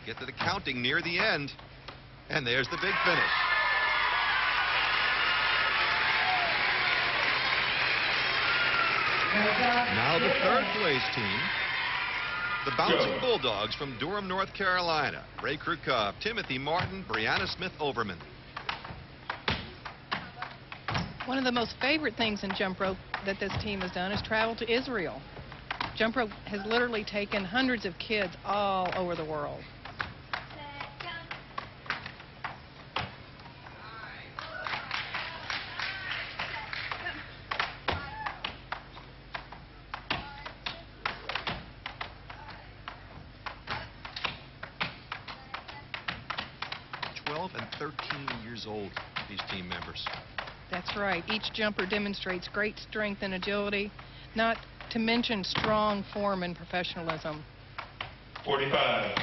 get to the counting near the end. And there's the big finish. Now the third place team, the Bouncing Bulldogs from Durham, North Carolina. Ray Krukov, Timothy Martin, Brianna Smith-Overman. One of the most favorite things in jump rope that this team has done is travel to Israel. Jump rope has literally taken hundreds of kids all over the world. And 13 years old, these team members. That's right. Each jumper demonstrates great strength and agility, not to mention strong form and professionalism. 45.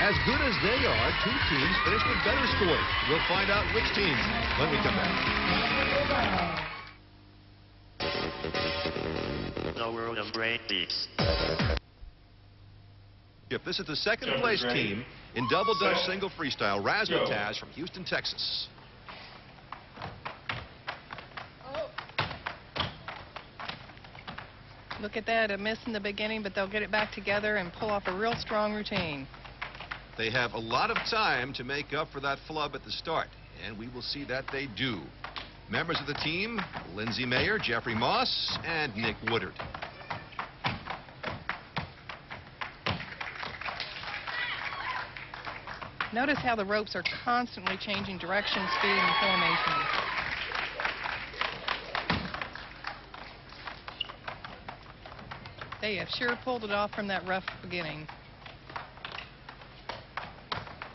As good as they are, two teams finished with better scores. We'll find out which teams when we come back. The world of break beats. This is the second place team in double Dutch single freestyle, Razzmatazz from Houston, Texas. Look at that, a miss in the beginning, but they'll get it back together and pull off a real strong routine. They have a lot of time to make up for that flub at the start, and we will see that they do. Members of the team, Lindsay Mayer, Jeffrey Moss, and Nick Woodard. Notice how the ropes are constantly changing direction, speed, and formation. They have sure pulled it off from that rough beginning.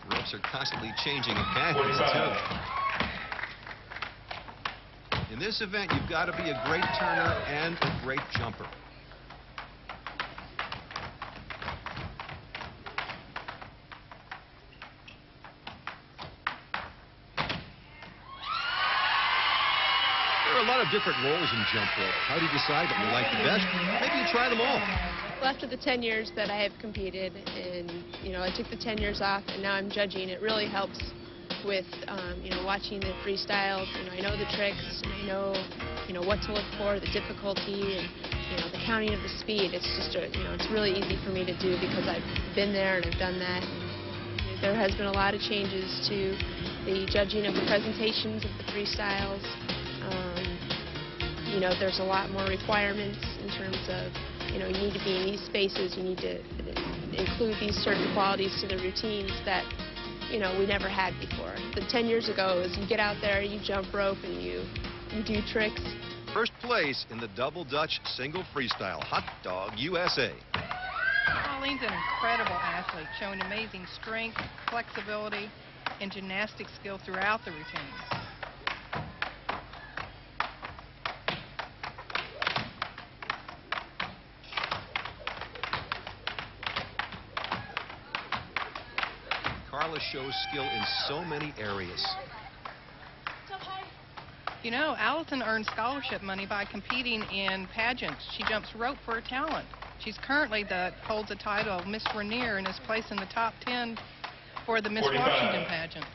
Ropes are constantly changing angles, too. In this event, you've got to be a great turner and a great jumper. There are a lot of different roles in jump rope. How do you decide what you like the best? Maybe you try them all. Well, after the 10 years that I have competed, and I took the 10 years off, and now I'm judging, it really helps with watching the freestyles. I know the tricks, and I know what to look for, the difficulty, and the counting of the speed. It's just it's really easy for me to do because I've been there and I've done that. And there has been a lot of changes to the judging of the presentations of the freestyles. There's a lot more requirements in terms of you need to be in these spaces, you need to include these certain qualities to the routines that we never had before. The 10 years ago is you get out there, you jump rope, and you do tricks. First place in the double Dutch single freestyle, Hot Dog USA. Colleen's an incredible athlete, showing amazing strength, flexibility, and gymnastic skill throughout the routines. Carla shows skill in so many areas. Allison earned scholarship money by competing in pageants. She jumps rope for her talent. She's currently holds the title of Miss Rainier and is placed in the top 10 for the Miss 45. Washington pageant.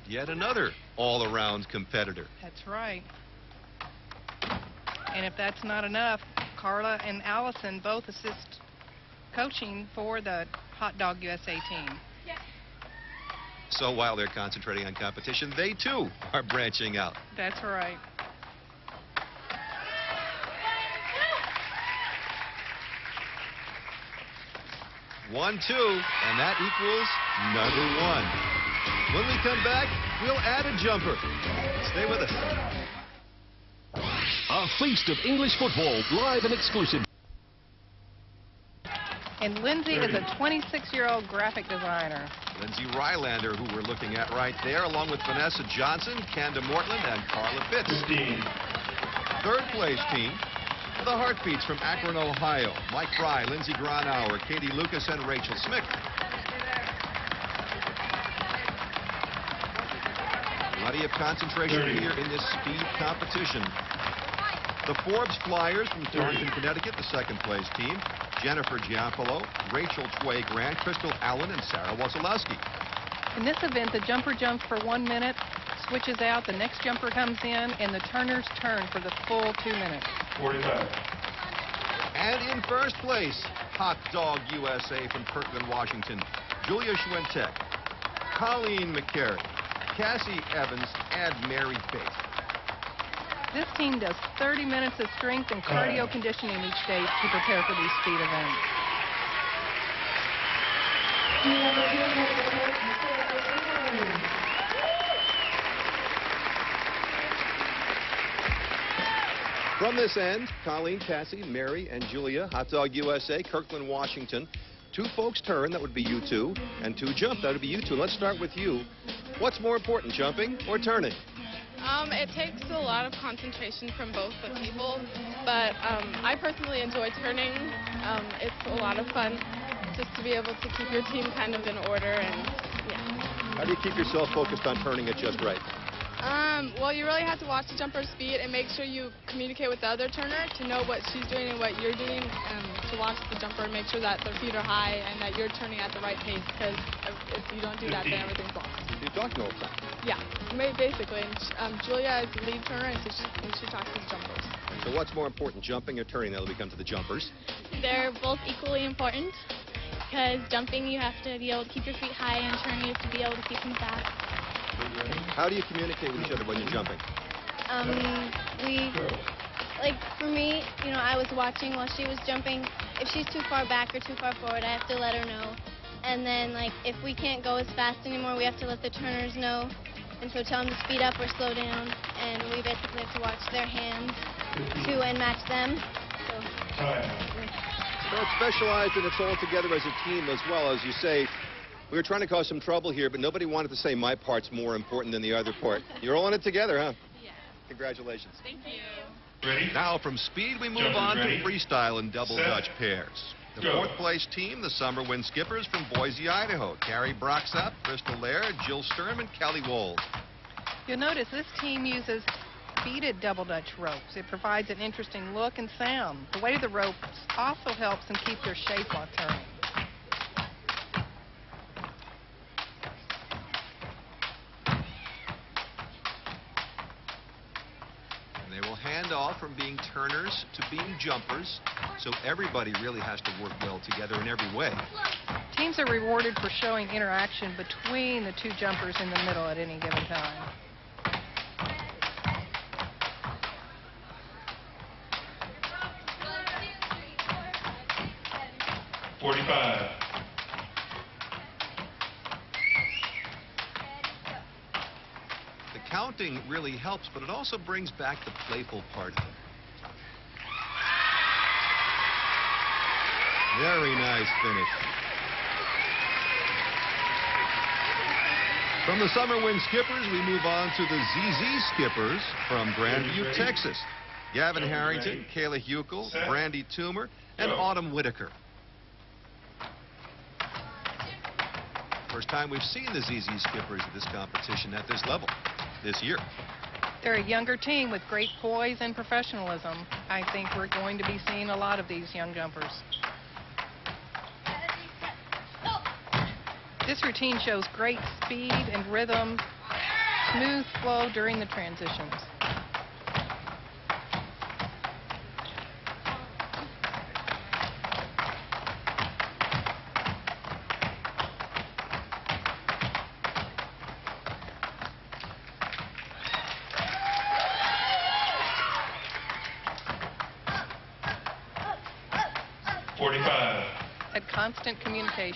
Yet another all-around competitor. That's right. And if that's not enough, Carla and Allison both assist coaching for the Hot Dog USA team. So while they're concentrating on competition, they too are branching out. That's right. One, two, and that equals number one. When we come back, we'll add a jumper. Stay with us. A feast of English football, live and exclusive. And Lindsay is a 26-year-old graphic designer. Lindsay Rylander, who we're looking at right there, along with Vanessa Johnson, Kanda Mortland, and Carla Fitz. 15. Third place team, the Heartbeats from Akron, Ohio. Mike Fry, Lindsey Gronauer, Katie Lucas, and Rachel Smith. Plenty of concentration here in this speed competition. The Forbes Flyers from Torrington, Connecticut, the second-place team. Jennifer Giampolo, Rachel Tway Grant, Crystal Allen, and Sarah Wasilowski. In this event, the jumper jumps for 1 minute, switches out, the next jumper comes in, and the turners turn for the full 2 minutes. 45. And in first place, Hot Dog USA from Kirkland, Washington, Julia Schwentek, Colleen McCary, Cassie Evans, and Mary Bates. This team does 30 minutes of strength and cardio conditioning each day to prepare for these speed events. From this end, Colleen, Cassie, Mary, and Julia, Hot Dog USA, Kirkland, Washington. 2 folks turn, that would be you 2, and 2 jump, that would be you 2. Let's start with you. What's more important, jumping or turning? It takes a lot of concentration from both the people, but I personally enjoy turning. It's a lot of fun just to be able to keep your team kind of in order, and yeah. How do you keep yourself focused on turning it just right? Well, you really have to watch the jumper's speed and make sure you communicate with the other turner to know what she's doing and what you're doing, to watch the jumper and make sure that their feet are high and that you're turning at the right pace, because if you don't do that, then everything's lost. You're talking all the time. Yeah, basically. And Julia is the lead turner, and so she talks to the jumpers. So what's more important, jumping or turning? That'll become to the jumpers. They're both equally important, because jumping you have to be able to keep your feet high, and turning you have to be able to keep them fast. How do you communicate with each other when you're jumping? For me, I was watching while she was jumping. If she's too far back or too far forward, I have to let her know. And then, if we can't go as fast anymore, we have to let the turners know. And so tell them to speed up or slow down. And we basically have to watch their hands, too, and match them. So it's specialized and it's all together as a team as well. As you say, we were trying to cause some trouble here, but nobody wanted to say my part's more important than the other part. You're all in it together, huh? Yeah. Congratulations. Thank you. Ready? Now from speed, we move Jumpers on ready. to freestyle and double Set. Dutch pairs. The Go. fourth place team, the Summer Wind Skippers from Boise, Idaho. Carrie Broxap, Crystal Laird, Jill Sturm, and Kelly Wold. You'll notice this team uses beaded double Dutch ropes. It provides an interesting look and sound. The weight of the ropes also helps them keep their shape while turning. And they will hand off from being turners to being jumpers, so everybody really has to work well together in every way. Teams are rewarded for showing interaction between the 2 jumpers in the middle at any given time. The counting really helps, but it also brings back the playful part of it. Very nice finish. From the Summer Wind Skippers, we move on to the ZZ Skippers from Grandview, Texas. Gavin Harrington, Kayla Huckel, Brandy Toomer, and Autumn Whitaker. First time we've seen the ZZ Skippers at this competition at this level this year. They're a younger team with great poise and professionalism. I think we're going to be seeing a lot of these young jumpers. This routine shows great speed and rhythm, smooth flow during the transitions. At constant communication.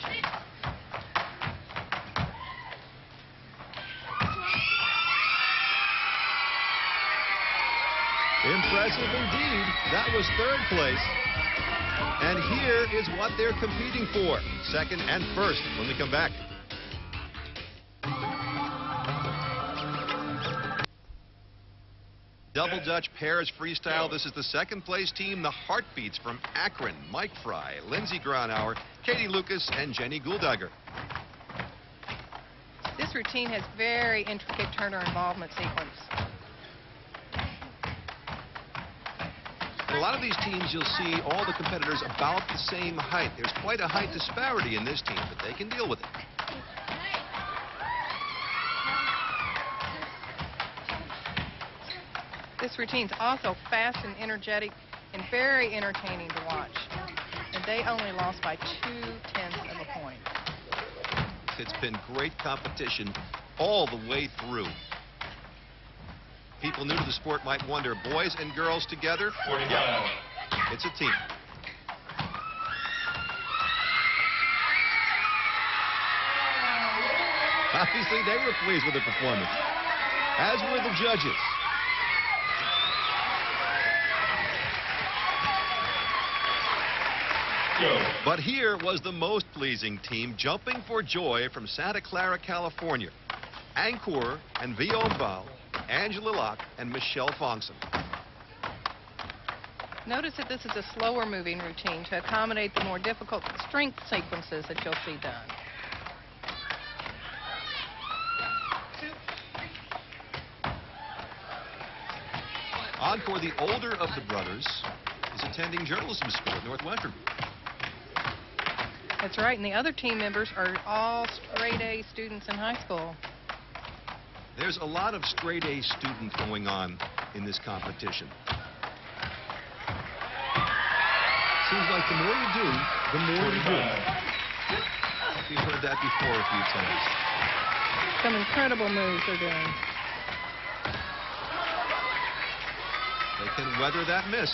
Impressive indeed. That was third place. And here is what they're competing for. Second and first when we come back. Double Dutch pairs freestyle. This is the second place team, the Heartbeats from Akron. Mike Fry, Lindsey Gronauer, Katie Lucas, and Jenny Gouldagger. This routine has very intricate turner involvement sequence. In a lot of these teams, you'll see all the competitors about the same height. There's quite a height disparity in this team, but they can deal with it. This routine's also fast and energetic and very entertaining to watch. And they only lost by 0.2 of a point. It's been great competition all the way through. People new to the sport might wonder, boys and girls together? 45. Yeah, it's a team. Obviously, they were pleased with the performance, as were the judges. Go. But here was the most pleasing team, jumping for joy from Santa Clara, California. Ankur and Viombal, Angela Locke, and Michelle Fongson. Notice that this is a slower moving routine to accommodate the more difficult strength sequences that you'll see done. Encore, the older of the brothers, is attending journalism school at Northwestern. That's right, and the other team members are all straight-A students in high school. There's a lot of straight-A students going on in this competition. Seems like the more you do, the more you do. We've heard that before a few times. Some incredible moves they're doing. They can weather that miss.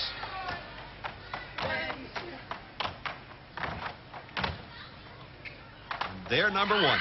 And they're number one.